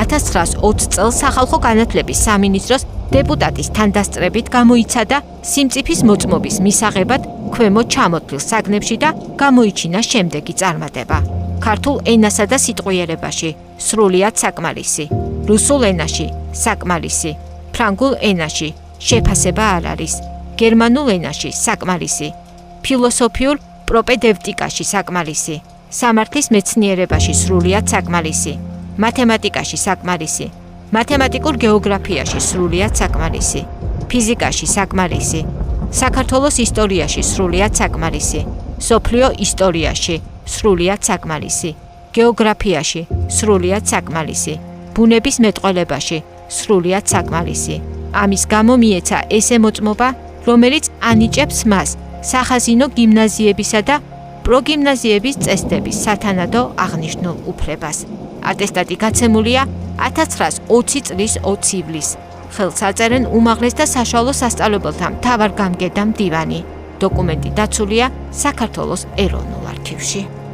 1920 წელს სახალხო განათლების სამინისტროს დეპუტატის თანდასწრებით გამოიცადა სიმწიფის მოწმობის მისაღებად ქვემოთ ჩამოთვლილ საგნებში და გამოიჩინა შემდეგი წარმატება. ქართულ ენასა და სიტყვიერებაში სრულიად საკმარისი, რუსულ ენაში საკმარისი, ფრანგულ ენაში შეფასება არ არის, გერმანულ ენაში საკმარისი, ფილოსოფიურ პროპედევტიკაში საკმარისი, სამართლის მეცნიერებაში სრულიად საკმარისი, მათემატიკაში საკმარისი, მათემატიკურ გეოგრაფიაში სრულიად საკმარისი, ფიზიკაში საკმარისი, საქართველოს ისტორიაში სრულიად საკმარისი, სოფლიო ისტორიაში სრულიად საკმარისი, გეოგრაფიაში სრულიად საკმარისი, ბუნების მეტყველებაში სრულიად საკმარისი. ამის გამო მიეცა ესე მოწმობა, რომელიც ანიჭებს მას სახაზინო გიმნაზიებისა და პროგიმნაზიების წესდების სათანადო აღნიშნულ უფლებას. ატესტატი გაცემულია 1920 წლის 20 ივლისს. ხელს აწერენ უმაღლეს და საშუალო სასწავლებელთა მთავარ გამგე და მდივანი. დოკუმენტი დაცულია საქართველოს ეროვნულ არქივში.